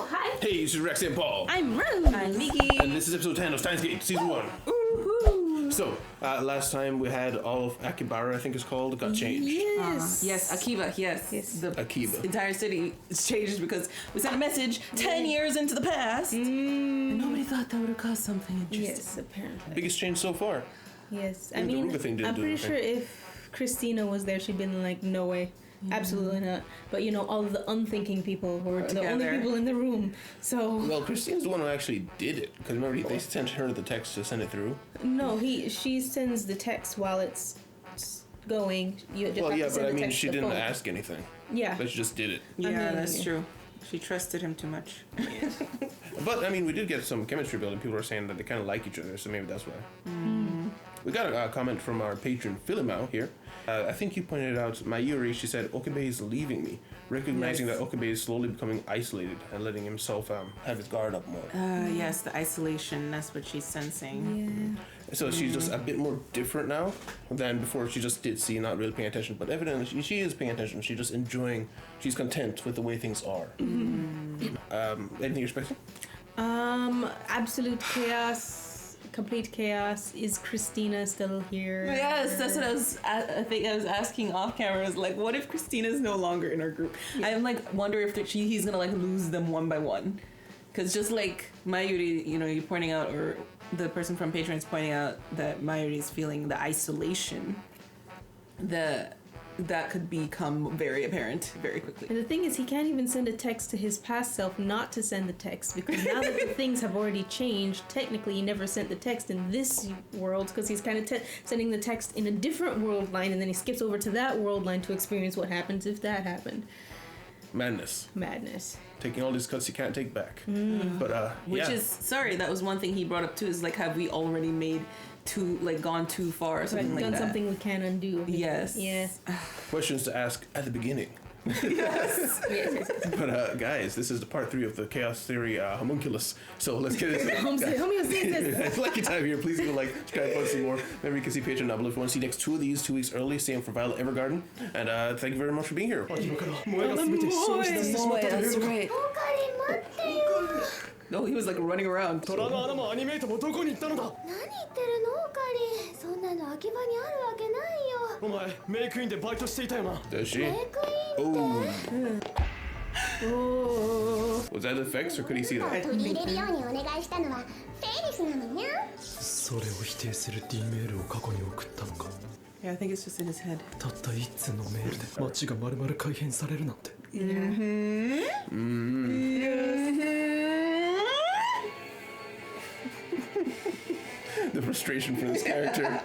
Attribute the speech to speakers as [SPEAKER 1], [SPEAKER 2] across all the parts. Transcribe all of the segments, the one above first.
[SPEAKER 1] hi.
[SPEAKER 2] Hey, this is Rex and Paul.
[SPEAKER 1] I'm Rose. I'm Miki.
[SPEAKER 2] And this is episode 10 of Steins Season 1.
[SPEAKER 1] Woohoo.
[SPEAKER 2] So, last time we had all of Akibara, I think it's called, got changed.
[SPEAKER 1] Yes.
[SPEAKER 3] Yes, Akiba, yes. The
[SPEAKER 2] Akiba.
[SPEAKER 3] entire city is changed because we sent a message 10 years into the past. And nobody thought that would have caused something interesting.
[SPEAKER 1] Yes, apparently.
[SPEAKER 2] Biggest change so far.
[SPEAKER 1] Yes. I
[SPEAKER 2] And the
[SPEAKER 1] mean,
[SPEAKER 2] Ruga thing didn't
[SPEAKER 1] I'm
[SPEAKER 2] do
[SPEAKER 1] pretty
[SPEAKER 2] anything.
[SPEAKER 1] sure if Christina was there, she'd been like, no way. Absolutely not. But you know, all of the unthinking people were the only people in the room. So
[SPEAKER 2] Well, Christine's the one who actually did it. Because remember, they sent her the text to send it through.
[SPEAKER 1] no, she sends the text while it's going. You just
[SPEAKER 2] Well,
[SPEAKER 1] have
[SPEAKER 2] yeah,
[SPEAKER 1] to send
[SPEAKER 2] but I
[SPEAKER 1] the
[SPEAKER 2] mean,
[SPEAKER 1] text
[SPEAKER 2] she
[SPEAKER 1] to the
[SPEAKER 2] didn't
[SPEAKER 1] phone.
[SPEAKER 2] ask anything.
[SPEAKER 1] Yeah.
[SPEAKER 2] But she just did it.
[SPEAKER 3] Yeah,
[SPEAKER 1] mean,
[SPEAKER 3] that's true. She trusted him too much.
[SPEAKER 2] But, I mean, we did get some chemistry building. People were saying that they kind of like each other, so maybe that's why. We got a comment from our patron, Philimau, here. I think you pointed out, Mayuri, she said, Okabe is leaving me, recognizing that Okabe is slowly becoming isolated and letting himself have his guard up more.
[SPEAKER 3] Yes, the isolation, that's what she's sensing.
[SPEAKER 2] So she's just a bit more different now than before. She just did see, not really paying attention. But evidently, she is paying attention. She's just enjoying, she's content with the way things are. Anything you're expecting?
[SPEAKER 1] Absolute chaos. Complete chaos. Is Christina still here?
[SPEAKER 3] Yes, that's what I think I was asking off camera. I was like, what if Christina's no longer in our group? I'm like, wonder if he's gonna like lose them one by one. Because just like Mayuri, you know, you're pointing out, or the person from Patreon is pointing out that Mayuri is feeling the isolation, that could become very apparent very quickly.
[SPEAKER 1] And the thing is, he can't even send a text to his past self not to send the text, because now that the things have already changed, technically he never sent the text in this world, because he's kind of sending the text in a different world line, and then he skips over to that world line to experience what happens if that happened.
[SPEAKER 2] Madness. Taking all these cuts you can't take back. But,
[SPEAKER 3] Which is, sorry, that was one thing he brought up too, is like, have we already gone too far or something like
[SPEAKER 1] done
[SPEAKER 3] that?
[SPEAKER 1] something we can't undo.
[SPEAKER 3] Yes.
[SPEAKER 1] Yeah.
[SPEAKER 2] questions to ask at the beginning.
[SPEAKER 3] Yes.
[SPEAKER 1] yes.
[SPEAKER 2] But, guys, this is the part 3 of the Chaos Theory homunculus. So let's get into it.
[SPEAKER 1] Homeostasis.
[SPEAKER 2] Lucky time here. Please give a like, subscribe, want to see more. Remember, you can see Patreon now below if you want to see next 2 of these 2 weeks early. Same for Violet Evergarden. And thank you very much for being here.
[SPEAKER 3] That's right. No, he was like running around.
[SPEAKER 4] 虎の穴もアニメイトもどこに行ったのだ。
[SPEAKER 5] 何言ってるのオカリン。そんなの秋葉にあるわけないよ。
[SPEAKER 4] お前メイクインでバイトしていたよな。
[SPEAKER 2] Does she?
[SPEAKER 5] メイクインって
[SPEAKER 2] Was that effects or could he see that?
[SPEAKER 5] 取り入れるようにお願いしたのはフェイリスなのにゃ。
[SPEAKER 4] それを否定する D メールを過去に送ったのか。
[SPEAKER 3] Yeah, I think it's just in his head.
[SPEAKER 4] たった一通のメールで街が丸々改変されるなんて。
[SPEAKER 2] The frustration for this character.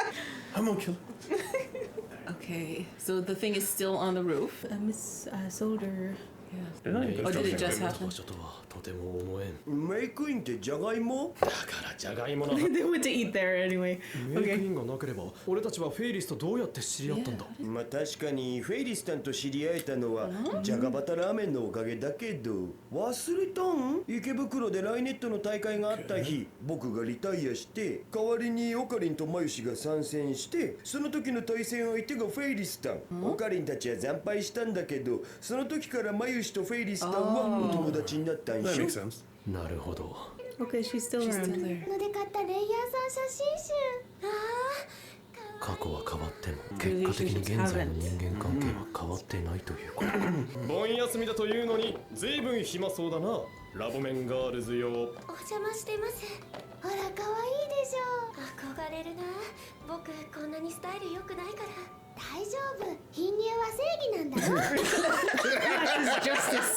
[SPEAKER 2] Homunculus.
[SPEAKER 3] Okay, so the thing is still on the roof.
[SPEAKER 1] Miss Soldier.
[SPEAKER 2] They're not even
[SPEAKER 3] Oh, did it
[SPEAKER 2] constructing
[SPEAKER 3] just
[SPEAKER 2] equipment.
[SPEAKER 3] happen?
[SPEAKER 4] 場所とはとても思えん。
[SPEAKER 6] メイクインってジャガイモ？
[SPEAKER 4] だからジャガイモな。
[SPEAKER 1] They went to eat there anyway.
[SPEAKER 4] メイクインがなければ俺たちはフェイリスとどうやって知り合ったんだ。
[SPEAKER 6] まあ確かにフェイリスタンと知り合えたのはジャガバタラーメンのおかげだけど忘れたん？池袋でライネットの大会があった日僕がリタイアして代わりにオカリンとマユシが参戦してその時の対戦相手がフェイリスタンオカリンたちは惨敗したんだけどその時からマユシとフェイリスタンはお友達になったん
[SPEAKER 2] That
[SPEAKER 6] しょ
[SPEAKER 2] makes sense.
[SPEAKER 4] なるほど。
[SPEAKER 1] Okay, she's still
[SPEAKER 3] She's
[SPEAKER 1] around.
[SPEAKER 3] still there.
[SPEAKER 5] ので買ったレイヤーさん写真集。
[SPEAKER 4] 過去は変わっても結果的に現在の人間関係は変わっていないということ。盆休みだというのに随分暇そうだな。ラボメンガールズよ。
[SPEAKER 5] お邪魔してます。ほら可愛いでしょ。憧れるな。僕こんなにスタイル良くないから大丈夫。貧乳は正義なんだよ。
[SPEAKER 1] Justice.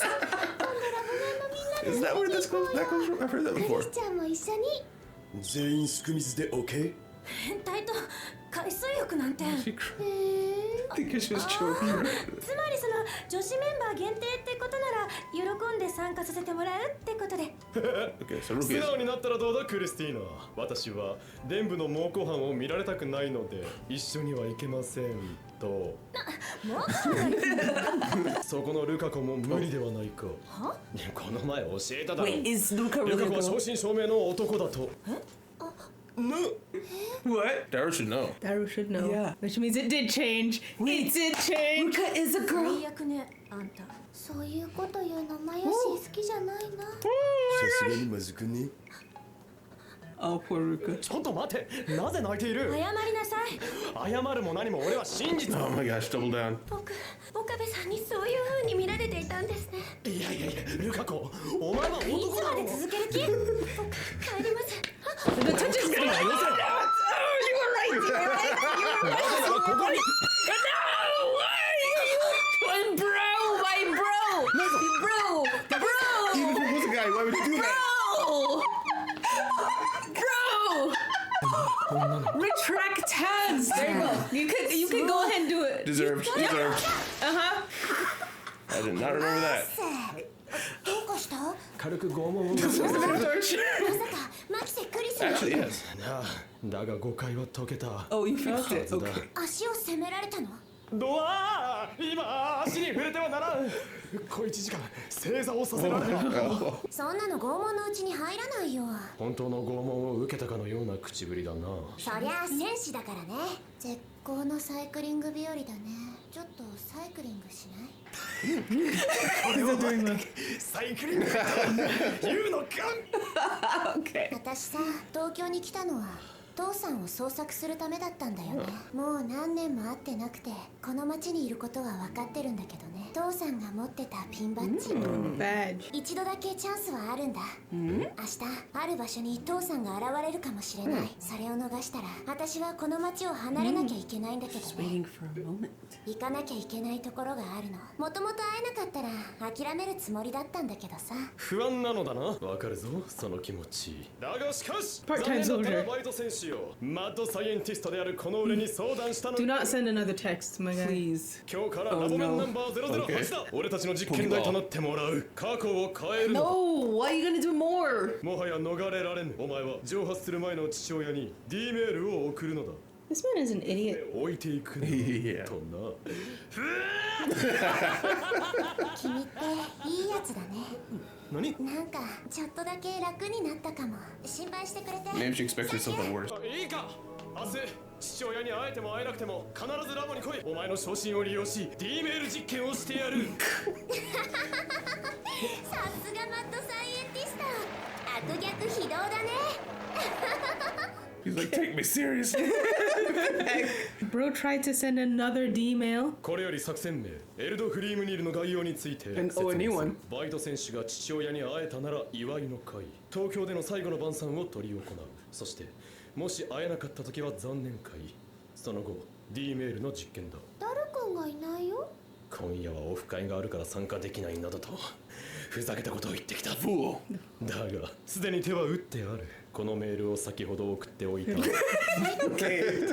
[SPEAKER 5] 今度ラボメンのみんなで
[SPEAKER 2] Is that where this comes from? I've heard that
[SPEAKER 5] クリ
[SPEAKER 2] before.
[SPEAKER 5] スちゃんも一緒に。
[SPEAKER 6] 全員すく水で OK？
[SPEAKER 5] 変態と海水浴なんて。
[SPEAKER 2] She cried. I think she was choking.
[SPEAKER 5] つまりその女子メンバー限定ってことなら喜んで参加させてもらうってことで。
[SPEAKER 2] Okay, so
[SPEAKER 4] 素
[SPEAKER 2] Ruby
[SPEAKER 4] 直
[SPEAKER 2] is.
[SPEAKER 4] になったらどうだクリスティーナ。私は伝部の猛虎犯を見られたくないので一緒には行けませんと。
[SPEAKER 5] もう
[SPEAKER 4] そこのルカ子も無理ではないか。この前教えただろ。
[SPEAKER 3] Wait, is Luca
[SPEAKER 4] ル
[SPEAKER 3] really
[SPEAKER 4] カ子は
[SPEAKER 3] a
[SPEAKER 4] 正
[SPEAKER 3] girl?
[SPEAKER 4] 真正銘の男だと。
[SPEAKER 3] What?
[SPEAKER 2] Daru should know.
[SPEAKER 1] Daru should know.
[SPEAKER 3] Yeah.
[SPEAKER 1] Which means it did change. It did change.
[SPEAKER 3] Luca is a girl.
[SPEAKER 5] 最悪ねあんた。そういうこと言うのマヨシー好きじゃないな。
[SPEAKER 6] すがにまずくね。
[SPEAKER 3] Oh, poor Ruka.
[SPEAKER 4] ちょっと待って、なぜ泣いている？
[SPEAKER 5] 謝りなさい。
[SPEAKER 4] 謝るも何も俺は真実
[SPEAKER 2] Oh
[SPEAKER 4] だ。
[SPEAKER 2] my gosh, double down.
[SPEAKER 5] 僕、岡部さんにそういう風に見られていたんですね。
[SPEAKER 4] いやいやいや、ルカ子、お前はい男だろ。
[SPEAKER 5] つまで続ける気？僕、帰ります。
[SPEAKER 1] The touch is getting. Oh, you were right. You were right. You were right.
[SPEAKER 4] なぜならここに
[SPEAKER 1] My bro, my bro,
[SPEAKER 2] Even if it was a guy, why would you do that?
[SPEAKER 1] bro. Retract hands. There you go. You can go ahead and do it.
[SPEAKER 2] Deserved. Deserved. I did not remember that.
[SPEAKER 5] どうかした？ま
[SPEAKER 4] 軽く拷問を。
[SPEAKER 5] さか、マキセクリスの
[SPEAKER 2] Actually, yes.
[SPEAKER 4] なあ、だが誤解は解けた。
[SPEAKER 3] Oh, you fixed it.
[SPEAKER 4] はずだ。
[SPEAKER 5] 足を責められたの？
[SPEAKER 4] ドアー、今足に触れてはならん。小一時間正座をさせられた。
[SPEAKER 5] そんなの拷問のうちに入らないよ。
[SPEAKER 4] 本当の拷問を受けたかのような口ぶりだな。
[SPEAKER 5] そりゃあ戦士だからね。絶好のサイクリング日和だね。ちょっとサイクリングしない？
[SPEAKER 4] サイクリング言うのか。
[SPEAKER 3] Okay.
[SPEAKER 5] 私さ、東京に来たのは父さんを捜索するためだったんだよね。もう何年も会ってなくて、この町にいることは分かってるんだけどね。父さんが持ってたピンバッジ、
[SPEAKER 1] Badge.
[SPEAKER 5] 一度だけチャンスはあるんだ。明日ある場所に父さんが現れるかもしれない。それを逃したら私はこの町を離れなきゃいけないんだけどね。
[SPEAKER 3] Waiting for a moment.
[SPEAKER 5] 行かなきゃいけないところがあるの。もともと会えなかったら諦めるつもりだったんだけどさ。
[SPEAKER 4] 不安なのだな。わかるぞ、その気持ち。だがしかし、
[SPEAKER 1] Part-time
[SPEAKER 4] 残念だった
[SPEAKER 1] soldier.
[SPEAKER 4] なバイト選手よ。マッドサイエンティストであるこの俺に相談したの。
[SPEAKER 1] Do not send another text, my guy.
[SPEAKER 3] Please.
[SPEAKER 4] 今日からラボメンナンバー008だ。俺たちの実験台となってもらう。過去を変えるのだ。
[SPEAKER 3] No, why are you gonna do more?
[SPEAKER 4] もはや逃れられん。お前は蒸発する前の父親に D メールを送るのだ。
[SPEAKER 1] This man is an idiot.
[SPEAKER 4] 置いていくの
[SPEAKER 2] Yeah.
[SPEAKER 4] とな。
[SPEAKER 5] 君っていいやつだね。
[SPEAKER 4] 何？
[SPEAKER 5] なんかちょっとだけ楽になったかも。心配してくれて。
[SPEAKER 2] Maybe she expected something worse.
[SPEAKER 4] いいか。明日父親に会えても会えなくても必ずラボに来い。お前の昇進を利用し D メール実験をしてやる。
[SPEAKER 5] さすがマッドサイエンティスト。悪逆非道だね。
[SPEAKER 2] He's like, take me seriously.
[SPEAKER 1] Bro tried to send another D mail.
[SPEAKER 4] これより作戦名エルド・フリームニールの概要について
[SPEAKER 3] And-
[SPEAKER 4] 説明
[SPEAKER 3] oh, a new
[SPEAKER 4] す
[SPEAKER 3] one.
[SPEAKER 4] る。バイト選手が父親に会えたなら祝いの会。東京での最後の晩餐を執り行う。そしてもし会えなかった時は残念会。その後 D メールの実験だ。
[SPEAKER 5] ダル君がいないよ。
[SPEAKER 4] 今夜はオフ会があるから参加できないなどとふざけたことを言ってきた。
[SPEAKER 2] Fool.
[SPEAKER 4] だがすでに手は打ってある。このメールを先ほど送っておいた。
[SPEAKER 5] だってフェリ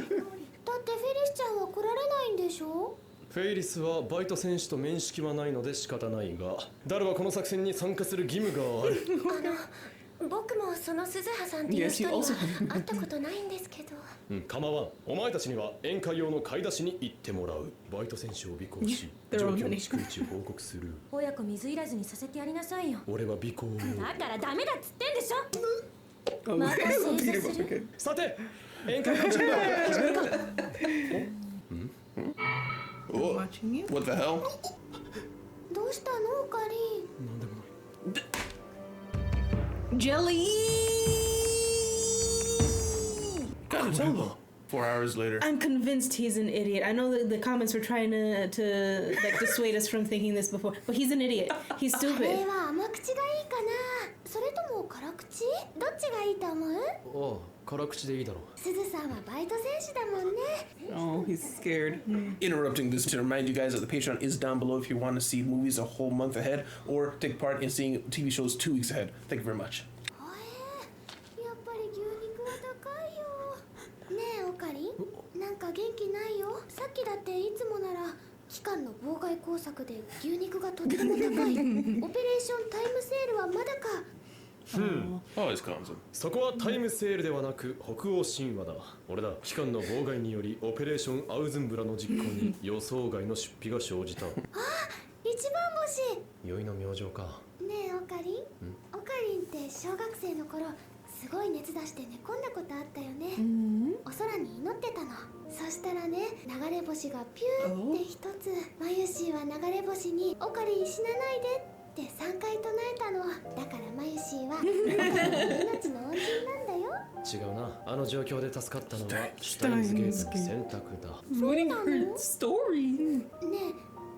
[SPEAKER 5] スちゃんは来られないんでしょ？
[SPEAKER 4] フェイリスはバイト選手と面識はないので仕方ないが、ダルはこの作戦に参加する義務がある。
[SPEAKER 5] 僕もその鈴葉さんっていう
[SPEAKER 3] Yes,
[SPEAKER 5] 人
[SPEAKER 3] you
[SPEAKER 5] には
[SPEAKER 3] also.
[SPEAKER 5] 会ったことないんですけど。
[SPEAKER 4] 構わん。お前たちには宴会用の買い出しに行ってもらう。バイト選手を尾行し、
[SPEAKER 1] They're
[SPEAKER 4] 状
[SPEAKER 1] all
[SPEAKER 4] 況
[SPEAKER 1] money.
[SPEAKER 4] の逐一報告する。
[SPEAKER 5] 親子水入らずにさせてやりなさいよ。
[SPEAKER 4] 俺は尾行を。
[SPEAKER 5] だからダメだっつってんでしょ。
[SPEAKER 3] Oh,
[SPEAKER 5] また正座する。
[SPEAKER 4] さて、宴会の準備を始めるか。
[SPEAKER 2] Oh,
[SPEAKER 1] Watching you.
[SPEAKER 2] what the hell?
[SPEAKER 5] どうしたのオカリン？
[SPEAKER 4] なんでもない。
[SPEAKER 1] Jelly.
[SPEAKER 2] God, tell them. 4 hours later.
[SPEAKER 1] I'm convinced he's an idiot. I know that the comments were trying to like dissuade us from thinking this before, but he's an idiot. He's
[SPEAKER 5] あれ
[SPEAKER 1] stupid.
[SPEAKER 5] は甘口がいいかな？それとも辛口？どっちがいいと思う？
[SPEAKER 4] ああ、辛口でいいだろう。
[SPEAKER 5] 鈴さんはバイト選手だもんね。
[SPEAKER 3] Oh, he's scared.
[SPEAKER 2] Interrupting this to remind you guys that the Patreon is down below if you want to see movies a whole month ahead or take part in seeing TV shows 2 weeks ahead. Thank you very much.
[SPEAKER 5] やっぱり牛肉は高いよ。ねえオカリン、なんか元気ないよ。さっきだっていつもなら期間の妨害工作で牛肉がとても高い。オペレーションタイムセールはまだか。
[SPEAKER 2] Always comes in.
[SPEAKER 4] そこはタイムセールではなく北欧神話だ。俺だ。期間の妨害によりオペレーションアウズンブラの実行に予想外の出費が生じた。
[SPEAKER 5] 一番星。
[SPEAKER 4] 酔いの明星か。
[SPEAKER 5] ねえオカリン、オカリンって小学生の頃すごい熱出して寝込んだことあったよね。お空に祈ってたの。そしたらね、流れ星がピューって一つ。マユシーは流れ星にオカリン死なないでって3回唱えたの。だからマユシーは命の恩人なんだよ。
[SPEAKER 4] 違うな。あの状況で助かったのはシュタインズゲートの選択だ。
[SPEAKER 3] Reading her story.
[SPEAKER 5] ね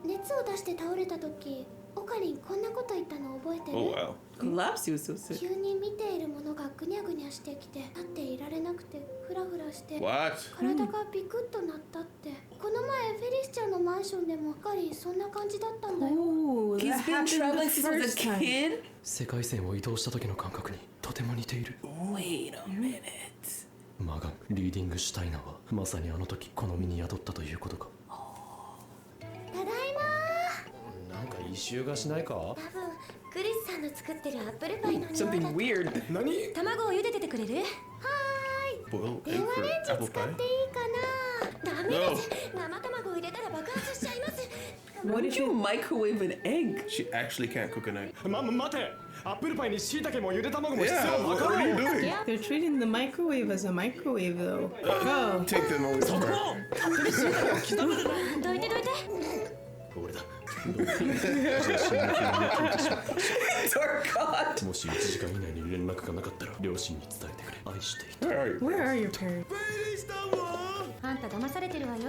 [SPEAKER 5] え、熱を出して倒れた時オカリンこんなこと言ったの覚えてる？
[SPEAKER 2] Oh wow.
[SPEAKER 3] Collapse, he was so sick.
[SPEAKER 5] 急に見ているものがぐにゃぐにゃしてきて立っていられなくてフラフラして
[SPEAKER 2] What?
[SPEAKER 5] 体がビクッとなったって。この前フェリスちゃんのマンションでもオカリンそんな感じだったんだよ。
[SPEAKER 1] Oh,
[SPEAKER 3] He's
[SPEAKER 1] that
[SPEAKER 3] been
[SPEAKER 1] happened
[SPEAKER 3] traveling
[SPEAKER 1] the
[SPEAKER 3] since he was
[SPEAKER 1] first
[SPEAKER 3] a
[SPEAKER 1] time.
[SPEAKER 3] kid.
[SPEAKER 4] 世界線を移動した時の感覚にとても似ている。
[SPEAKER 3] Wait a minute.
[SPEAKER 4] マガン、リーディングシュタイナーはまさにあの時この身に宿ったということか。
[SPEAKER 5] ただいま
[SPEAKER 4] なんか異臭がしないか？
[SPEAKER 5] 多分クリスさんの作ってるアップルパイの匂いだ
[SPEAKER 3] Something weird.
[SPEAKER 4] 何？
[SPEAKER 5] 卵を茹でててくれる？は
[SPEAKER 2] Boiled
[SPEAKER 5] ーい。電
[SPEAKER 2] egg
[SPEAKER 5] 話
[SPEAKER 2] for
[SPEAKER 5] レンジ
[SPEAKER 2] apple
[SPEAKER 5] 使っ
[SPEAKER 2] pie?
[SPEAKER 5] ていいかな？ダメです。生卵を入れたら爆発しちゃいます。
[SPEAKER 3] What if you microwave an egg?
[SPEAKER 2] She actually can't cook an egg.
[SPEAKER 4] 待て。アップルパイに椎茸もゆで卵も
[SPEAKER 2] Yeah, what are you doing?
[SPEAKER 1] They're treating the microwave as a microwave, though. Oh.
[SPEAKER 2] Take them away from her.
[SPEAKER 5] どいてどいて。
[SPEAKER 4] 俺だ。
[SPEAKER 3] Dear God.
[SPEAKER 4] もし1時間以内に連絡がなかったら両親に伝えてくれ。愛していた。
[SPEAKER 2] Where are you?
[SPEAKER 1] Where are your parents?
[SPEAKER 6] フェリスタンは
[SPEAKER 5] あんた騙されてるわよ。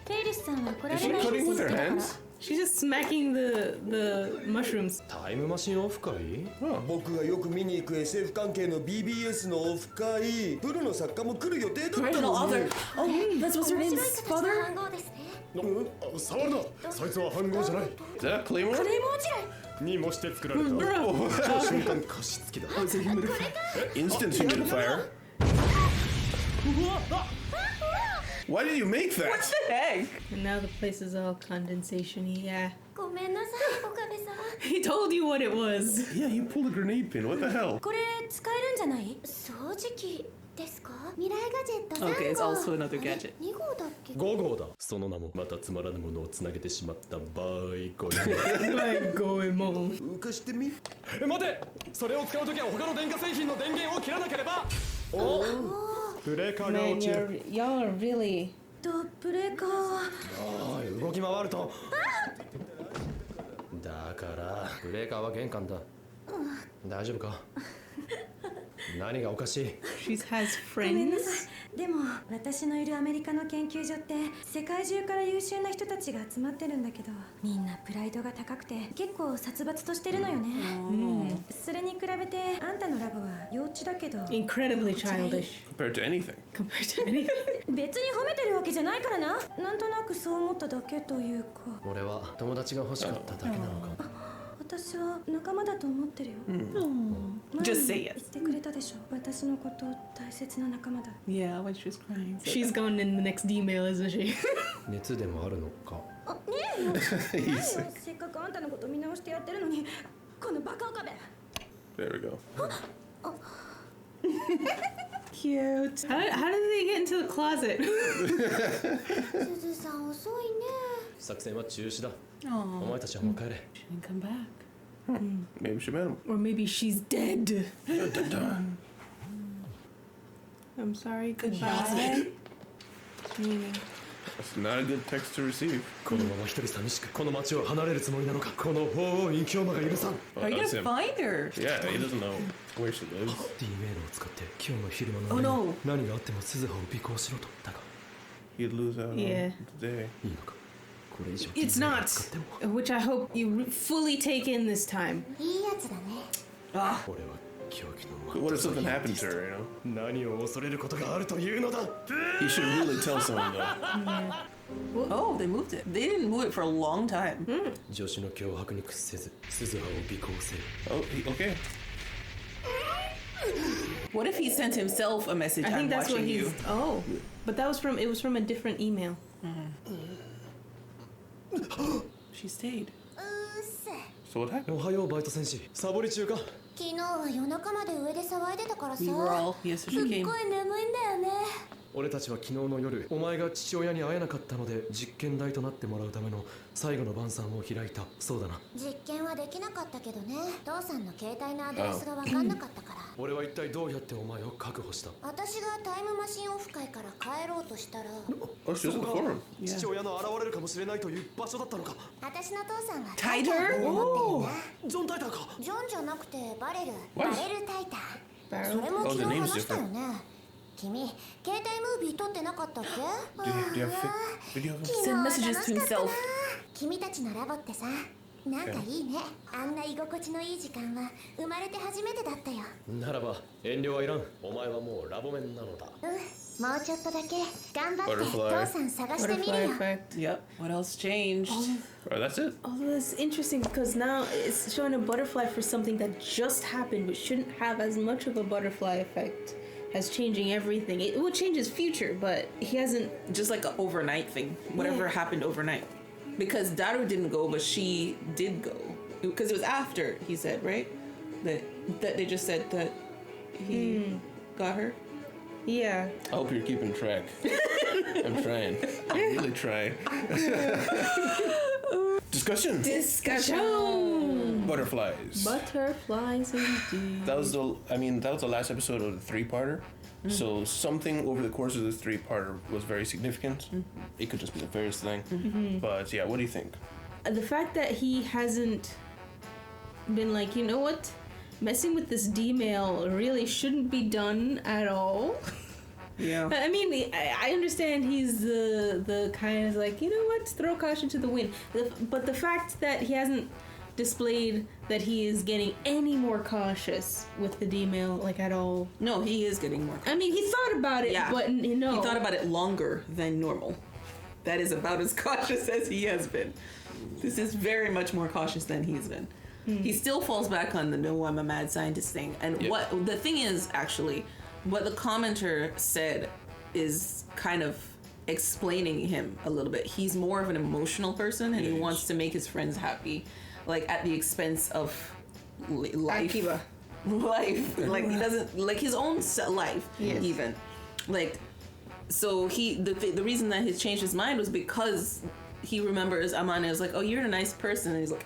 [SPEAKER 5] フェイリスさんは来ら
[SPEAKER 2] Is
[SPEAKER 5] れ
[SPEAKER 2] she
[SPEAKER 5] ない
[SPEAKER 2] cutting
[SPEAKER 5] ん
[SPEAKER 2] with
[SPEAKER 5] です
[SPEAKER 2] her
[SPEAKER 5] から。
[SPEAKER 2] hands?
[SPEAKER 1] She's just smacking the mushrooms.
[SPEAKER 4] タイムマシンオフ会？
[SPEAKER 6] 僕がよく見に行く SF 関係の BBS のオフ会、プロの作家も来る予定だった
[SPEAKER 3] Original
[SPEAKER 6] の
[SPEAKER 3] author.
[SPEAKER 6] に。
[SPEAKER 3] Oh, that's what's her
[SPEAKER 5] 面
[SPEAKER 3] name's
[SPEAKER 5] 白い形の
[SPEAKER 3] father?
[SPEAKER 5] 暗号ですね。
[SPEAKER 4] 触るな。そいつは反応じゃない。
[SPEAKER 2] Is that a Claymore?
[SPEAKER 5] クレイモー地
[SPEAKER 4] にもして作られた。
[SPEAKER 1] Bro.
[SPEAKER 4] 瞬間加湿器だ。
[SPEAKER 3] Oh, it's a humidifier.
[SPEAKER 2] Instant humidifier. Why did you make that?
[SPEAKER 3] What the heck?
[SPEAKER 1] And now the place is all condensation-y. Yeah.
[SPEAKER 5] ごめんなさい、岡部さん。
[SPEAKER 1] He told you what it was.
[SPEAKER 2] Yeah, you pulled a grenade pin. What the hell?
[SPEAKER 5] これ使えるんじゃない？掃除機ですか？未来ガジェット3号。
[SPEAKER 3] Okay, it's also another gadget.
[SPEAKER 5] 2号だっけ？
[SPEAKER 4] 5号だ。その名もまたつまらぬものをつなげてしまったバイコリ。
[SPEAKER 1] Like Goemon.
[SPEAKER 6] 浮かしてみ。
[SPEAKER 4] 待て。それを使うときは他の電化製品の電源を切らなければ。お。ブレーカーが
[SPEAKER 1] Man,
[SPEAKER 4] 落ちる。
[SPEAKER 1] y'all are really.
[SPEAKER 5] ドップレーカーは
[SPEAKER 4] おい、動き回ると。だからブレーカーは玄関だ。大丈夫か？何がおかしい？
[SPEAKER 1] She has
[SPEAKER 5] ごめんな
[SPEAKER 1] friends.
[SPEAKER 5] さい。でも私のいるアメリカの研究所って世界中から優秀な人たちが集まってるんだけど、みんなプライドが高くて結構殺伐としてるのよね。それに比べてあんたのラボは幼稚だけど
[SPEAKER 1] Incredibly childish
[SPEAKER 2] Compared to anything.
[SPEAKER 1] compared to anything.
[SPEAKER 5] 別に褒めてるわけじゃないからな。なんとなくそう思っただけというか。
[SPEAKER 4] 俺は友達が欲しかっただけなのか。
[SPEAKER 5] 私は仲間だと思ってるよ。前
[SPEAKER 3] Just
[SPEAKER 5] に
[SPEAKER 3] say
[SPEAKER 5] 言
[SPEAKER 3] yes.
[SPEAKER 5] ってくれたでしょ。私のこと大切な仲間だ。
[SPEAKER 3] Yeah, when she was crying.
[SPEAKER 1] She's gone in the next email, isn't she?
[SPEAKER 4] 熱でもあるのか。
[SPEAKER 5] あ、ねえよ。何よ、せっかくあんたのこと見直してやってるのに、このバカ岡部。
[SPEAKER 2] There we go.
[SPEAKER 1] Cute. How did they get into the closet?
[SPEAKER 5] すずさん遅いね。
[SPEAKER 4] 作戦は中止だ。
[SPEAKER 3] Oh,
[SPEAKER 4] お前たちはもう帰れ。
[SPEAKER 3] she didn't come back.
[SPEAKER 2] Maybe she met him.
[SPEAKER 1] Or maybe she's dead.
[SPEAKER 2] Dun, dun, dun.
[SPEAKER 1] I'm sorry, goodbye. Meaning.
[SPEAKER 2] That's not a good text to receive.
[SPEAKER 4] このまま一人寂しくこの町を離れるつもりなのか。この法王隠居魔が許さん。
[SPEAKER 2] Oh,
[SPEAKER 3] How are you
[SPEAKER 2] that's
[SPEAKER 3] gonna
[SPEAKER 2] him.
[SPEAKER 3] find her?
[SPEAKER 2] Yeah, he doesn't know where she lives.
[SPEAKER 4] D メールを使って今日の昼間の
[SPEAKER 3] Oh, no.
[SPEAKER 4] 何があっても鈴葉を尾行しろと。だが
[SPEAKER 2] He'd lose out
[SPEAKER 1] Yeah.
[SPEAKER 2] on today.
[SPEAKER 4] いいのか。これ以上
[SPEAKER 1] It's
[SPEAKER 4] D メールを
[SPEAKER 1] not.
[SPEAKER 4] 使っても
[SPEAKER 1] Which I hope you fully take in this time.
[SPEAKER 5] いいやつだね。
[SPEAKER 3] Ah,
[SPEAKER 4] 俺は狂気の
[SPEAKER 2] But what if something happened to her, you know?
[SPEAKER 4] 何を恐れることがあるというのだ。
[SPEAKER 2] He should really tell someone though.
[SPEAKER 3] oh, they moved it. They didn't move it for a long time.
[SPEAKER 4] 助手の脅迫に屈せず鈴葉を尾行せよ。
[SPEAKER 2] Oh, okay.
[SPEAKER 3] What if he sent himself a message?
[SPEAKER 1] I think
[SPEAKER 3] I'm
[SPEAKER 1] that's what
[SPEAKER 3] watching
[SPEAKER 1] he's.
[SPEAKER 3] you.
[SPEAKER 1] Oh, but it was from a different email.
[SPEAKER 3] She stayed.
[SPEAKER 5] うーせ。
[SPEAKER 2] So what happened?
[SPEAKER 4] おはようバイト戦士。サボり中か。
[SPEAKER 5] 昨日は夜中まで上で騒いでたからさ。
[SPEAKER 3] We were all yes, so
[SPEAKER 5] す
[SPEAKER 3] she
[SPEAKER 5] っ
[SPEAKER 3] came.
[SPEAKER 5] ごい眠いんだよね。
[SPEAKER 4] 俺たちは昨日の夜お前が父親に会えなかったので実験台となってもらうための最後の晩餐を開いた。そうだな。
[SPEAKER 5] 実験はできなかったけどね。父さんの携帯のアドレスが分かんなかったから
[SPEAKER 4] 俺は一体どうやってお前を確保した？
[SPEAKER 5] 私がタイムマシンオフ会から帰ろうとしたら
[SPEAKER 2] Oh, she was at the forum.
[SPEAKER 4] 父親の現れるかもしれないという場所だったのか。
[SPEAKER 5] 私の父さんが
[SPEAKER 3] タイター？
[SPEAKER 5] 持ってるんだ。
[SPEAKER 4] ジョン・タイターか。
[SPEAKER 5] ジョンじゃなくてバレル
[SPEAKER 2] What?
[SPEAKER 5] タイター。
[SPEAKER 1] Barrel?
[SPEAKER 5] それも
[SPEAKER 2] Oh,
[SPEAKER 5] 昨
[SPEAKER 2] the
[SPEAKER 5] 日
[SPEAKER 2] name's
[SPEAKER 5] 話したよ
[SPEAKER 2] different.
[SPEAKER 5] ね。君携帯ムービー撮ってなかったっけ？
[SPEAKER 2] Do you have video of him?
[SPEAKER 5] 昨日
[SPEAKER 3] Send
[SPEAKER 5] は
[SPEAKER 3] messages
[SPEAKER 5] 楽
[SPEAKER 3] to
[SPEAKER 5] しかったな
[SPEAKER 3] himself.
[SPEAKER 5] 君たちのラボってさ、なんかいいね。あんな居心地のいい時間は生まれて初めてだったよ。
[SPEAKER 4] ならば遠慮はいらん。お前はもうラボメンなのだ。
[SPEAKER 5] もうちょっとだけ頑張って
[SPEAKER 2] Butterfly.
[SPEAKER 5] 父さん探してみる
[SPEAKER 1] Butterfly
[SPEAKER 5] よ。
[SPEAKER 1] effect.
[SPEAKER 3] Yep. What else changed?
[SPEAKER 2] Oh, that's it.
[SPEAKER 1] Although it's interesting because now it's showing a butterfly for something that just happened, but shouldn't have as much of a butterfly effect as changing everything. It will change his future, but he hasn't.
[SPEAKER 3] Just like an overnight thing. Whatever
[SPEAKER 1] Yeah.
[SPEAKER 3] happened overnight. Because Daru didn't go, but she did go. Because it was after, he said, right? That they just said that he got her.
[SPEAKER 1] Yeah.
[SPEAKER 2] I hope you're keeping track. I'm trying. I'm really trying. Discussion.
[SPEAKER 1] Discussion.
[SPEAKER 2] Butterflies.
[SPEAKER 1] Butterflies indeed.
[SPEAKER 2] That was the last episode of the three-parter. So something over the course of this three-parter was very significant. It could just be the various thing. But yeah, what do you think?
[SPEAKER 1] The fact that he hasn't been like, you know what? Messing with this D-mail really shouldn't be done at all.
[SPEAKER 3] Yeah.
[SPEAKER 1] I mean, I understand he's the kind of like, you know what, throw caution to the wind. But the fact that he hasn't displayed that he is getting any more cautious with the D-mail, like, at all.
[SPEAKER 3] No, he is getting more.
[SPEAKER 1] I mean, he thought about it,
[SPEAKER 3] Yeah.
[SPEAKER 1] but you know.
[SPEAKER 3] He thought about it longer than normal. That is about as cautious as he has been. This is very much more cautious than he's been. He still falls back on the no, I'm a mad scientist thing. And
[SPEAKER 2] Yep.
[SPEAKER 3] what the thing is, actually, what the commenter said is kind of explaining him a little bit. He's more of an emotional person, and he
[SPEAKER 2] Yes.
[SPEAKER 3] wants to make his friends happy, like at the expense of life.
[SPEAKER 1] Akiba.
[SPEAKER 3] Life. Like he doesn't like his own life.
[SPEAKER 1] Yes.
[SPEAKER 3] Even like. So the reason that he's changed his mind was because he remembers Amane was like, oh, you're a nice person, and he's like,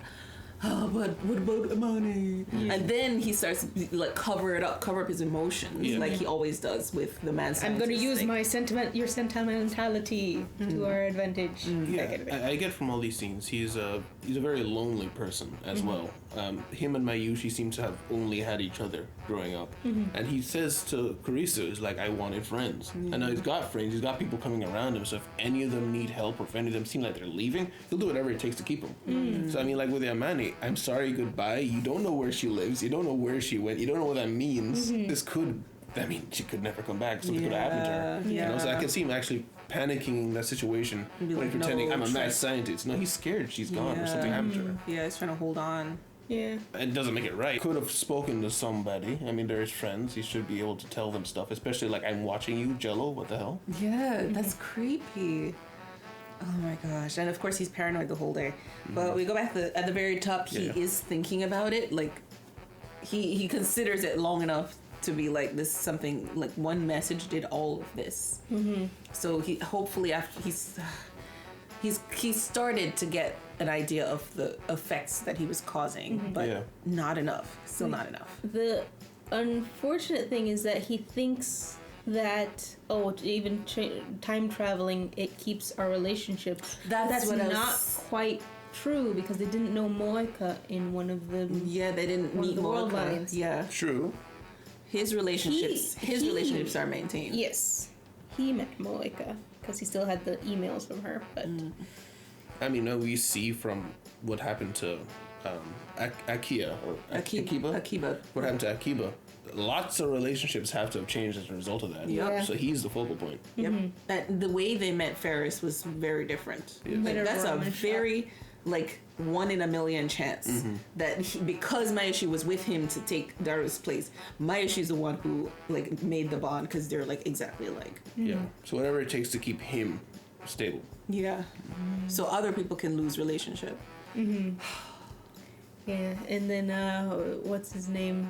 [SPEAKER 3] oh, but what about Amane? And then he starts like cover up his emotions,
[SPEAKER 2] Yeah.
[SPEAKER 3] like he always does with the man.
[SPEAKER 1] I'm going to use
[SPEAKER 3] thing.
[SPEAKER 1] my your sentimentality to our advantage.
[SPEAKER 2] I get from all these scenes, he's a very lonely person as well. Him and Mayushi seem to have only had each other growing up, and he says to Carissa, "Is like I wanted friends, and now he's got friends. He's got people coming around him. So if any of them need help, or if any of them seem like they're leaving, he'll do whatever it takes to keep them. So I mean, like with Yamane, I'm sorry, goodbye. You don't know where she lives. You don't know where she went. You don't know what that means. This could." I mean, she could never come back. Something could have happened to her. You know, so I can see him actually panicking in that situation
[SPEAKER 3] Be
[SPEAKER 2] when
[SPEAKER 3] like,
[SPEAKER 2] pretending
[SPEAKER 3] no,
[SPEAKER 2] I'm a mad
[SPEAKER 3] trust.
[SPEAKER 2] scientist. No, he's scared she's gone or something happened to her.
[SPEAKER 3] Yeah, he's trying to hold on.
[SPEAKER 1] Yeah.
[SPEAKER 2] It doesn't make it right. Could have spoken to somebody. I mean, they're his friends. He should be able to tell them stuff, especially like, I'm watching you, Jello. What the hell?
[SPEAKER 3] Yeah, that's creepy. Oh my gosh. And of course he's paranoid the whole day. But we go back at the very top, he
[SPEAKER 2] Yeah.
[SPEAKER 3] is thinking about it. Like he considers it long enough to be like, this is something, like one message did all of this. So he hopefully after he started to get an idea of the effects that he was causing, but
[SPEAKER 2] Yeah.
[SPEAKER 3] not enough. Still not enough.
[SPEAKER 1] The unfortunate thing is that he thinks that even time traveling, it keeps our relationships. That's
[SPEAKER 3] what I was-
[SPEAKER 1] not quite true, because they didn't know Moeka in one of the
[SPEAKER 3] Yeah, they didn't
[SPEAKER 1] One of
[SPEAKER 3] meet
[SPEAKER 1] the world
[SPEAKER 3] Moeka.
[SPEAKER 1] lines.
[SPEAKER 3] Yeah.
[SPEAKER 2] True.
[SPEAKER 3] His relationships are maintained.
[SPEAKER 1] Yes, he met Moeka because he still had the emails from her, but
[SPEAKER 2] I mean, we see from what happened to Akiba.
[SPEAKER 3] Akiba.
[SPEAKER 2] What happened to Akiba? Lots of relationships have to have changed as a result of that.
[SPEAKER 1] Yeah.
[SPEAKER 2] So he's the focal point.
[SPEAKER 3] Yep. And the way they met Ferris was very different.
[SPEAKER 2] Yes.
[SPEAKER 3] Like,
[SPEAKER 1] Better
[SPEAKER 3] that's a
[SPEAKER 1] ramen shop.
[SPEAKER 3] very like 1 in a million chance that because Mayoshi was with him to take Daru's place, Mayoshi's the one who like made the bond because they're like exactly alike.
[SPEAKER 2] Yeah. So whatever it takes to keep him stable.
[SPEAKER 3] Yeah. So other people can lose relationship.
[SPEAKER 1] yeah. And then what's his name?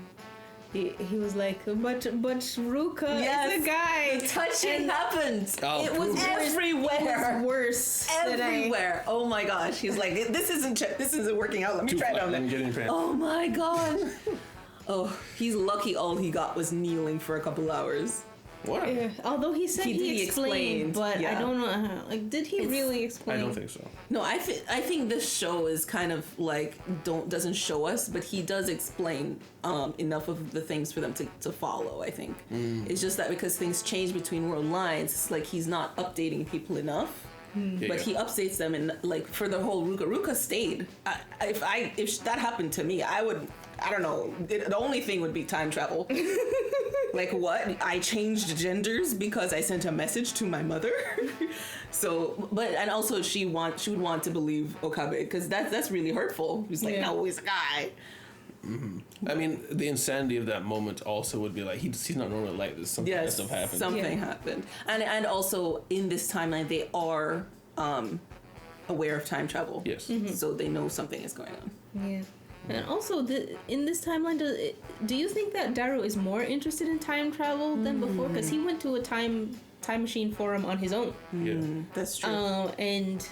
[SPEAKER 1] He was like, but Ruka
[SPEAKER 3] Yes.
[SPEAKER 1] is a guy.
[SPEAKER 3] The touching happened.
[SPEAKER 2] Oh,
[SPEAKER 3] it was
[SPEAKER 2] prove it.
[SPEAKER 3] everywhere.
[SPEAKER 1] It's worse. than
[SPEAKER 3] Everywhere. Oh my gosh. He's like, this isn't working out. Let me try it
[SPEAKER 2] flat.
[SPEAKER 3] on
[SPEAKER 2] Let me
[SPEAKER 3] there.
[SPEAKER 2] get in your pants.
[SPEAKER 3] Oh my god. Oh, he's lucky all he got was kneeling for a couple hours.
[SPEAKER 2] What?
[SPEAKER 1] Yeah. Although he said he explained, but
[SPEAKER 3] yeah.
[SPEAKER 1] I don't know how. Like, did he really explain?
[SPEAKER 2] I don't think so.
[SPEAKER 3] No, I think this show is kind of like doesn't show us, but he does explain enough of the things for them to follow. I think it's just that because things change between world lines, it's like he's not updating people enough. But he updates them, and like for the whole Ruka stayed. If that happened to me, I would. I don't know. The only thing would be time travel. Like what? I changed genders because I sent a message to my mother. So, and also she would want to believe Okabe because that's really hurtful. He's like, no, he's a guy.
[SPEAKER 2] Mm-hmm. I mean, the insanity of that moment also would be like he's not normal like this. Something that stuff happened.
[SPEAKER 3] Something happened, and also in this timeline they are aware of time travel.
[SPEAKER 2] Yes.
[SPEAKER 3] So they know something is going on.
[SPEAKER 1] Yeah. And also, in this timeline, do you think that Daru is more interested in time travel than before? Because he went to a time machine forum on his own.
[SPEAKER 2] Yeah,
[SPEAKER 3] that's true.
[SPEAKER 1] And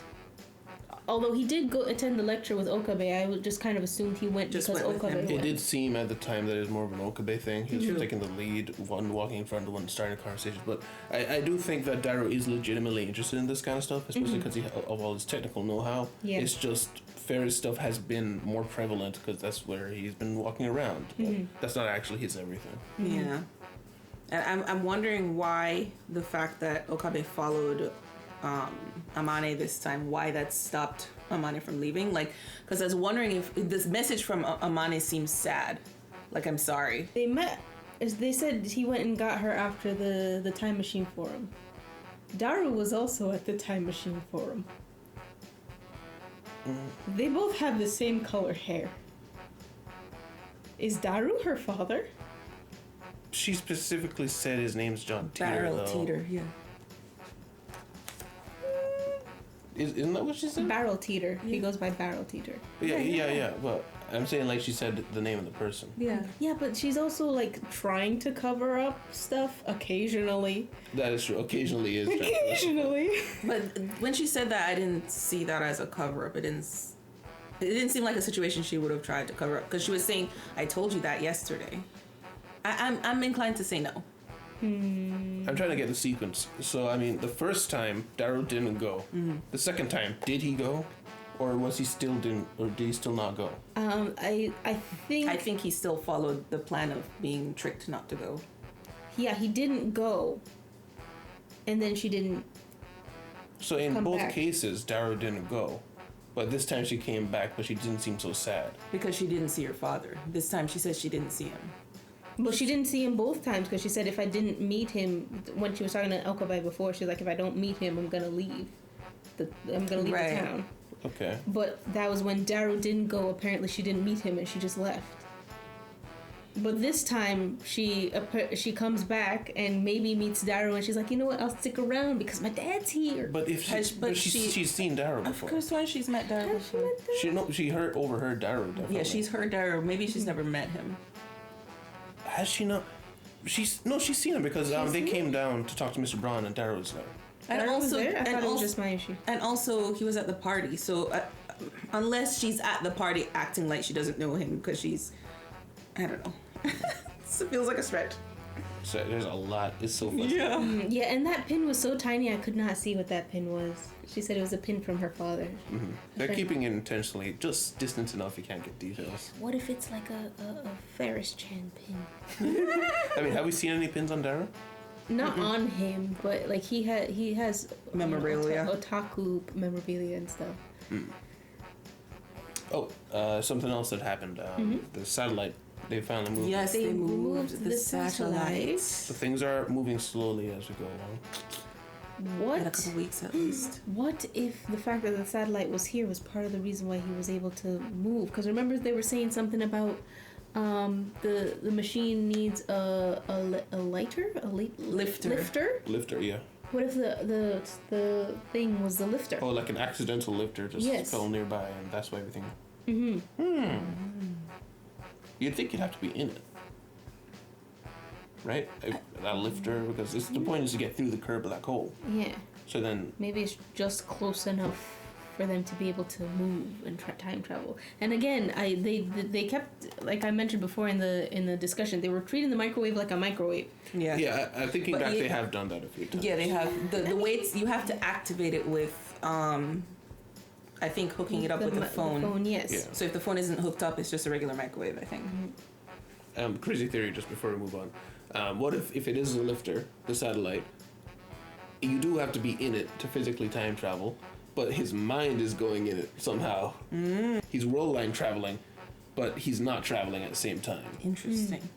[SPEAKER 1] although he did go attend the lecture with Okabe, I would just kind of assumed he went
[SPEAKER 3] Just
[SPEAKER 1] because
[SPEAKER 3] went with
[SPEAKER 1] Okabe
[SPEAKER 3] him.
[SPEAKER 2] it
[SPEAKER 1] went.
[SPEAKER 2] did seem at the time that it was more of an Okabe thing. He was taking the lead, one walking in front of the one starting a conversation. But I do think that Daru is legitimately interested in this kind of stuff, especially because of all his technical know-how.
[SPEAKER 1] Yeah.
[SPEAKER 2] It's just fairy stuff has been more prevalent because that's where he's been walking around. But that's not actually his everything.
[SPEAKER 3] Yeah. And I'm wondering why the fact that Okabe followed Amane this time, why that stopped Amane from leaving. Like, because I was wondering if this message from Amane seems sad. Like, I'm sorry.
[SPEAKER 1] They met. They said he went and got her after the time machine forum. Daru was also at the time machine forum. They both have the same color hair. Is Daru her father?
[SPEAKER 2] She specifically said his name's John Teeter.
[SPEAKER 3] Barrel
[SPEAKER 2] though.
[SPEAKER 3] Teeter, yeah.
[SPEAKER 2] Isn't that what she said?
[SPEAKER 1] Barrel Teeter. He goes by Barrel Teeter.
[SPEAKER 2] Yeah. But I'm saying like she said the name of the person.
[SPEAKER 3] Yeah.
[SPEAKER 1] Yeah, but she's also like trying to cover up stuff occasionally.
[SPEAKER 2] That is true. Occasionally is.
[SPEAKER 1] Occasionally.
[SPEAKER 3] But when she said that, I didn't see that as a cover up. It didn't seem like a situation she would have tried to cover up because she was saying, "I told you that yesterday." I'm inclined to say no.
[SPEAKER 2] I'm trying to get the sequence. So I mean, the first time Daru didn't go. The second time, did he go, or was he still didn't, or did he still not go?
[SPEAKER 1] I think
[SPEAKER 3] he still followed the plan of being tricked not to go.
[SPEAKER 1] Yeah, he didn't go. And then she didn't.
[SPEAKER 2] So in
[SPEAKER 1] come
[SPEAKER 2] both
[SPEAKER 1] back.
[SPEAKER 2] cases, Daru didn't go, but this time she came back, but she didn't seem so sad.
[SPEAKER 3] Because she didn't see her father. This time she says she didn't see him.
[SPEAKER 1] Well, she didn't see him both times because she said if I didn't meet him, when she was talking to Okabe before, she was like, if I don't meet him, I'm gonna leave. I'm gonna leave the town.
[SPEAKER 2] Okay.
[SPEAKER 1] But that was when Daru didn't go. Apparently, she didn't meet him and she just left. But this time, she comes back and maybe meets Daru and she's like, you know what? I'll stick around because my dad's here.
[SPEAKER 2] But if she's seen Daru before.
[SPEAKER 3] Of course, why she's met Daru before.
[SPEAKER 2] She overheard Daru. Definitely.
[SPEAKER 3] Yeah, she's heard Daru. Maybe she's never met him.
[SPEAKER 2] Has she not? She's seen him because they came down to talk to Mr. Braun and Daru was there.
[SPEAKER 1] And also, I thought it was just my issue.
[SPEAKER 3] And also, he was at the party. So, unless she's at the party acting like she doesn't know him because she's, I don't know. It feels like a stretch.
[SPEAKER 2] So there's a lot. It's so funny.
[SPEAKER 3] Yeah.
[SPEAKER 1] Yeah, and that pin was so tiny I could not see what that pin was. She said it was a pin from her father.
[SPEAKER 2] Mm-hmm. They're keeping it intentionally just distant enough you can't get details.
[SPEAKER 1] What if it's like a Ferris Chan pin?
[SPEAKER 2] I mean, have we seen any pins on Daru?
[SPEAKER 1] Not on him, but like he has
[SPEAKER 3] Memorabilia.
[SPEAKER 1] Otaku memorabilia and stuff.
[SPEAKER 2] Oh, something else that happened. The satellite. They finally moved.
[SPEAKER 3] Yes,
[SPEAKER 1] They
[SPEAKER 3] they moved
[SPEAKER 1] moved
[SPEAKER 3] the
[SPEAKER 1] the
[SPEAKER 3] satellites.
[SPEAKER 2] So things are moving slowly as we go along.
[SPEAKER 1] What?
[SPEAKER 3] In a couple weeks at least.
[SPEAKER 1] What if the fact that the satellite was here was part of the reason why he was able to move? Because remember they were saying something about the machine needs a lighter, lifter.
[SPEAKER 2] Lifter, yeah.
[SPEAKER 1] What if the thing was the lifter?
[SPEAKER 2] Oh, like an accidental lifter just fell nearby, and that's why everything. You'd think you'd have to be in it, right? That lifter, because the point is to get through the curb of that hole.
[SPEAKER 1] Yeah.
[SPEAKER 2] So then,
[SPEAKER 1] Maybe it's just close enough for them to be able to move and time travel. And again, they kept, like I mentioned before in the discussion, they were treating the microwave like a microwave.
[SPEAKER 3] Yeah.
[SPEAKER 2] Yeah, I'm thinking back, they have done that a few times.
[SPEAKER 3] Yeah, they have. The weights, you have to activate it with, I think, hooking it up with the phone.
[SPEAKER 1] The phone, yes.
[SPEAKER 2] Yeah.
[SPEAKER 3] So if the phone isn't hooked up, it's just a regular microwave, I think.
[SPEAKER 2] Crazy theory, just before we move on. What if it is a lifter, the satellite, you do have to be in it to physically time travel, but his mind is going in it somehow. He's roll line traveling, but he's not traveling at the same time.
[SPEAKER 3] Interesting.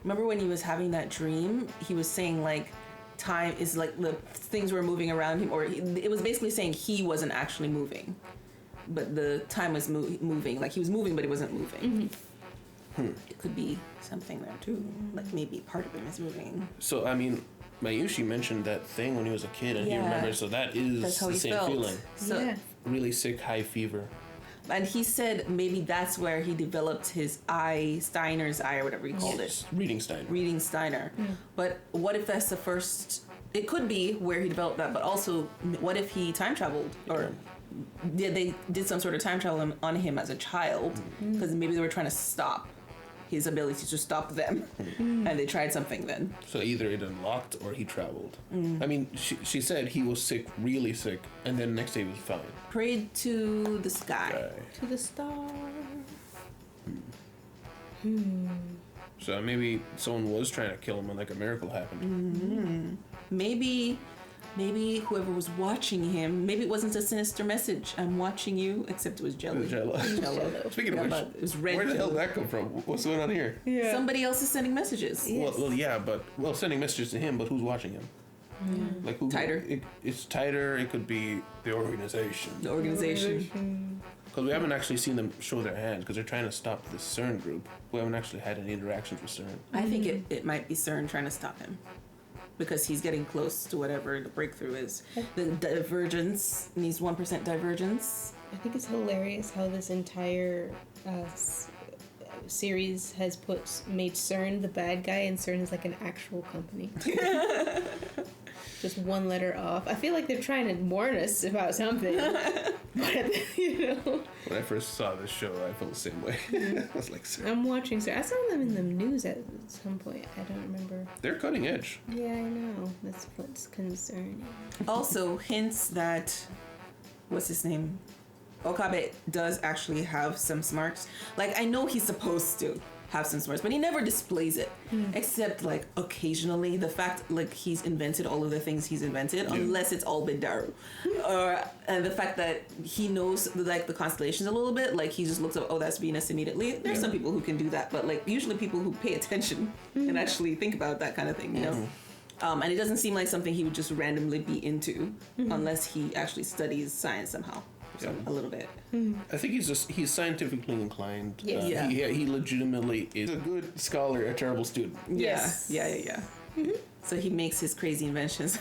[SPEAKER 3] Remember when he was having that dream? He was saying like time is like the things were moving around him, or it was basically saying he wasn't actually moving, but the time was moving. Like he was moving, but he wasn't moving. It could be something there too. Like maybe part of him is moving.
[SPEAKER 2] So I mean, Mayushi mentioned that thing when he was a kid, and he remembers. So that's
[SPEAKER 3] how
[SPEAKER 2] the
[SPEAKER 3] he
[SPEAKER 2] same
[SPEAKER 3] felt.
[SPEAKER 2] feeling.
[SPEAKER 3] So,
[SPEAKER 1] Yeah.
[SPEAKER 2] Really sick, high fever.
[SPEAKER 3] and he said maybe that's where he developed his eye, Steiner's eye, or whatever he called it.
[SPEAKER 2] Reading Stein.
[SPEAKER 3] Reading Steiner. But what if that's the first? It could be where he developed that, but also what if he time traveled or they did some sort of time travel on him as a child because maybe they were trying to stop his ability to stop them, and they tried something then.
[SPEAKER 2] So either it unlocked or he traveled. I mean, she said he was sick, really sick, and then next day he was fine.
[SPEAKER 3] Prayed to the sky.
[SPEAKER 1] To the star.
[SPEAKER 2] So maybe someone was trying to kill him when like a miracle happened.
[SPEAKER 3] Maybe whoever was watching him, maybe it wasn't a sinister message. I'm watching you, except it was jelly.
[SPEAKER 2] Jello. Speaking of which,
[SPEAKER 3] but it was red
[SPEAKER 2] where the hell
[SPEAKER 3] jello.
[SPEAKER 2] did that come from? What's going on here?
[SPEAKER 1] Yeah.
[SPEAKER 3] Somebody else is sending messages.
[SPEAKER 2] Well, yeah, but sending messages to him, but who's watching him? Like who?
[SPEAKER 3] Tighter.
[SPEAKER 2] It's tighter. It could be the organization.
[SPEAKER 3] The organization.
[SPEAKER 2] Because we haven't actually seen them show their hands because they're trying to stop the CERN group. We haven't actually had any interactions with CERN.
[SPEAKER 3] I think it might be CERN trying to stop him. Because he's getting close to whatever the breakthrough is. The divergence, needs 1% divergence.
[SPEAKER 1] I think it's hilarious how this entire series has made CERN the bad guy, and CERN is like an actual company. Just one letter off. I feel like they're trying to warn us about something. But, you know.
[SPEAKER 2] When I first saw this show, I felt the same way. I was like, CERN.
[SPEAKER 1] I'm watching CERN. I saw them in the news at some point. I don't remember.
[SPEAKER 2] They're cutting edge.
[SPEAKER 1] Yeah, I know. That's what's concerning.
[SPEAKER 3] Also, hints that, what's his name? Okabe does actually have some smarts. Like, I know he's supposed to have some smarts, but he never displays it. Except, like, occasionally. The fact, like, he's invented all of the things he's invented, unless it's all been Daru. And the fact that he knows, like, the constellations a little bit. Like, he just looks up, oh, that's Venus immediately. There's some people who can do that, but, like, usually people who pay attention and actually think about that kind of thing, you know? And it doesn't seem like something he would just randomly be into unless he actually studies science somehow. So, a little bit.
[SPEAKER 2] I think he's scientifically inclined.
[SPEAKER 1] Yes.
[SPEAKER 2] He legitimately is a good scholar, a terrible student.
[SPEAKER 1] Yes.
[SPEAKER 3] Yeah. So he makes his crazy inventions.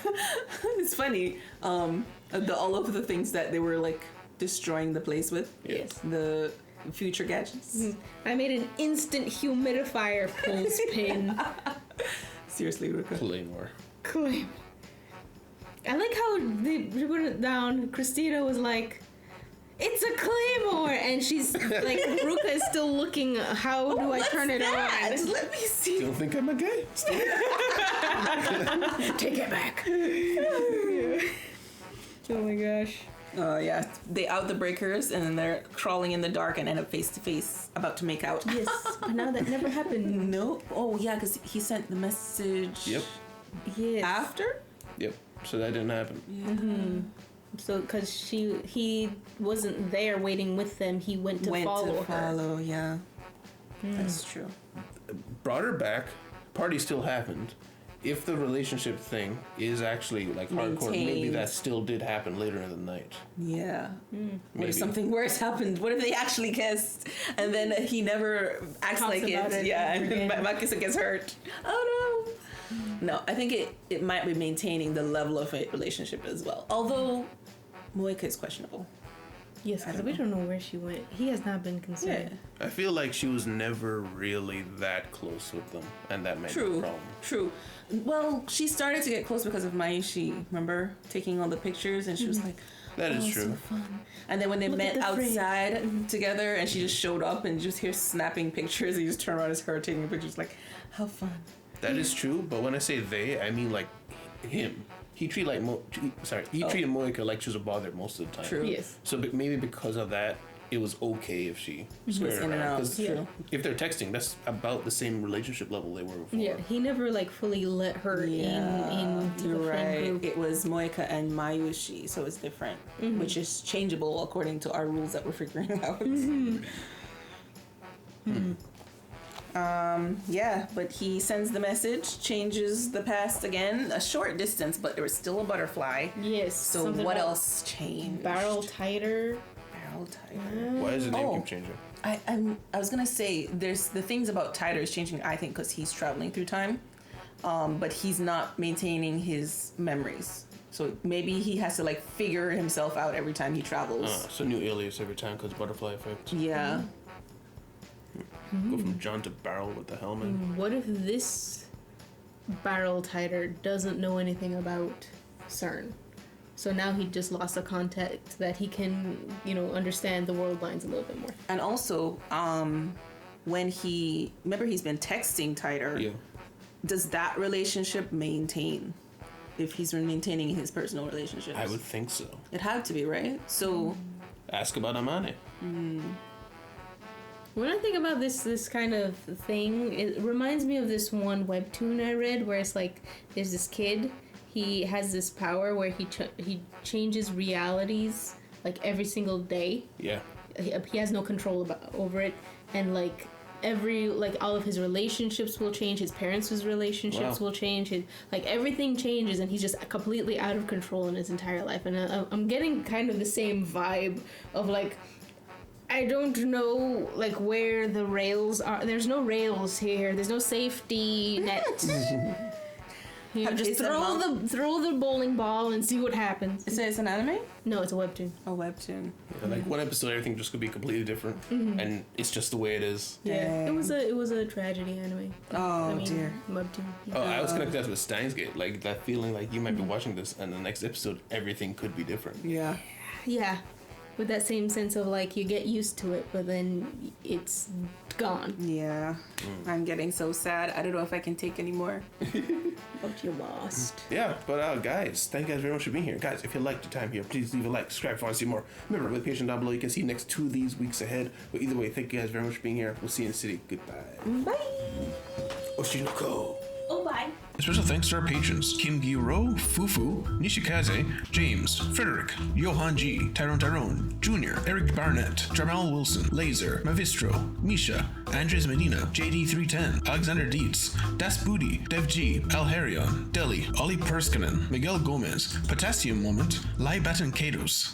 [SPEAKER 3] It's funny. All of the things that they were like destroying the place with.
[SPEAKER 1] Yes.
[SPEAKER 3] The future gadgets.
[SPEAKER 1] I made an instant humidifier pin.
[SPEAKER 3] Seriously, Ruka.
[SPEAKER 2] Claymore.
[SPEAKER 1] Claim. I like how they put it down. Christina was like, "It's a claymore," and she's like, Ruka is still looking. How do I turn it on?
[SPEAKER 3] Let me see.
[SPEAKER 2] You don't think I'm a gay?
[SPEAKER 1] Take it back. Oh my gosh.
[SPEAKER 3] Yeah, they out the breakers and then they're crawling in the dark and end up face to face, about to make out.
[SPEAKER 1] Yes, but now that never happened.
[SPEAKER 3] No. Oh yeah, because he sent the message.
[SPEAKER 2] Yep.
[SPEAKER 1] Yes.
[SPEAKER 3] After.
[SPEAKER 2] Yep. So that didn't happen.
[SPEAKER 1] So, because he wasn't there waiting with them, he went to follow her.
[SPEAKER 3] Yeah. That's true.
[SPEAKER 2] Brought her back. Party still happened. If the relationship thing is actually like hardcore, maybe
[SPEAKER 3] Maintained.
[SPEAKER 2] that still did happen later in the night.
[SPEAKER 3] Yeah. What
[SPEAKER 2] Maybe.
[SPEAKER 3] if something worse happened? What if they actually kissed and then he never acts
[SPEAKER 1] Talks
[SPEAKER 3] like
[SPEAKER 1] about
[SPEAKER 3] it?
[SPEAKER 1] it
[SPEAKER 3] Yeah, and
[SPEAKER 1] again.
[SPEAKER 3] then Makisa gets hurt. Oh no. No, I think it might be maintaining the level of a relationship as well. Although Moeka is questionable.
[SPEAKER 1] Yes, because we don't know where she went. He has not been concerned.
[SPEAKER 2] I feel like she was never really that close with them, and that might be a problem.
[SPEAKER 3] True. Well, she started to get close because of Maishi, remember? Taking all the pictures, and she was like,
[SPEAKER 2] That is
[SPEAKER 3] So
[SPEAKER 2] true.
[SPEAKER 3] fun. And then when they
[SPEAKER 1] Look
[SPEAKER 3] met
[SPEAKER 1] at the frame.
[SPEAKER 3] outside together and she just showed up and just here snapping pictures, you just turn around as her taking pictures, like, how fun.
[SPEAKER 2] That is true, but when I say they, I mean like him. He treated treated Moika like she was a bother most of the time.
[SPEAKER 3] True.
[SPEAKER 1] Yes.
[SPEAKER 2] So maybe because of that, it was okay if she squared
[SPEAKER 3] in and
[SPEAKER 2] around.
[SPEAKER 3] out.
[SPEAKER 2] 'Cause
[SPEAKER 3] True.
[SPEAKER 2] if they're texting, that's about the same relationship level they were before.
[SPEAKER 1] Yeah, he never like fully let her into
[SPEAKER 3] You're
[SPEAKER 1] the friend
[SPEAKER 3] right.
[SPEAKER 1] group.
[SPEAKER 3] It was Moika and Mayushi, so it's different, which is changeable according to our rules that we're figuring out. Yeah, but he sends the message, changes the past again, a short distance, but there was still a butterfly.
[SPEAKER 1] Yes.
[SPEAKER 3] So
[SPEAKER 1] something
[SPEAKER 3] what
[SPEAKER 1] about
[SPEAKER 3] else changed?
[SPEAKER 1] Barrel tighter.
[SPEAKER 3] Barrel tighter.
[SPEAKER 2] Why does the name
[SPEAKER 3] Oh.
[SPEAKER 2] keep changing?
[SPEAKER 3] I was gonna say there's the things about Tighter is changing. I think because he's traveling through time, but he's not maintaining his memories. So maybe he has to like figure himself out every time he travels.
[SPEAKER 2] So new alias every time because butterfly effect.
[SPEAKER 3] Yeah.
[SPEAKER 2] Go from John to Barrel with the helmet.
[SPEAKER 1] What if this barrel tighter doesn't know anything about CERN? So now he just lost a contact that he can, understand the world lines a little bit more.
[SPEAKER 3] And also, when remember he's been texting Tighter.
[SPEAKER 2] Yeah.
[SPEAKER 3] Does that relationship maintain? If he's maintaining his personal relationships,
[SPEAKER 2] I would think so.
[SPEAKER 3] It had to be, right? So.
[SPEAKER 2] Ask about Amane.
[SPEAKER 1] When I think about this kind of thing, it reminds me of this one webtoon I read where it's like there's this kid, he has this power where he changes realities like every single day.
[SPEAKER 2] Yeah.
[SPEAKER 1] He has no control over it, and like all of his relationships will change, his parents' relationships will change, everything changes, and he's just completely out of control in his entire life. And I'm getting kind of the same vibe of like, I don't know like where the rails are. There's no rails here. There's no safety net. Just throw the bowling ball and see what happens.
[SPEAKER 3] So it's an anime?
[SPEAKER 1] No, it's a webtoon.
[SPEAKER 3] A webtoon.
[SPEAKER 2] Yeah, like one episode, everything just could be completely different, and it's just the way it is.
[SPEAKER 1] Yeah, it was a tragedy anime.
[SPEAKER 3] Oh dear.
[SPEAKER 1] Webtoon. Yeah.
[SPEAKER 2] Oh, I was connected that with Steins Gate, like that feeling like you might be watching this, and the next episode, everything could be different.
[SPEAKER 3] Yeah.
[SPEAKER 1] Yeah, with that same sense of like you get used to it, but then it's gone.
[SPEAKER 3] Yeah. I'm getting so sad. I don't know if I can take any more.
[SPEAKER 1] But you lost.
[SPEAKER 2] Yeah, but guys, thank you guys very much for being here. Guys, if you liked your time here, please leave a like, subscribe if you want to see more. Remember, with the Patreon down below, you can see next 2 of these weeks ahead. But either way, thank you guys very much for being here. We'll see you in the city. Goodbye.
[SPEAKER 3] Bye.
[SPEAKER 2] Oshinoko.
[SPEAKER 3] Oh, bye.
[SPEAKER 2] Special thanks to our patrons, Kim Gi-ro, Fufu, Nishikaze, James, Frederick, Johan G, Tyrone, Jr., Eric Barnett, Jamal Wilson, Laser, Mavistro, Misha, Andres Medina, JD310, Alexander Dietz, Das Booty, Dev G, Al Harion, Deli, Ollie Perskinen, Miguel Gomez, Potassium Moment, Lai Batten Katos,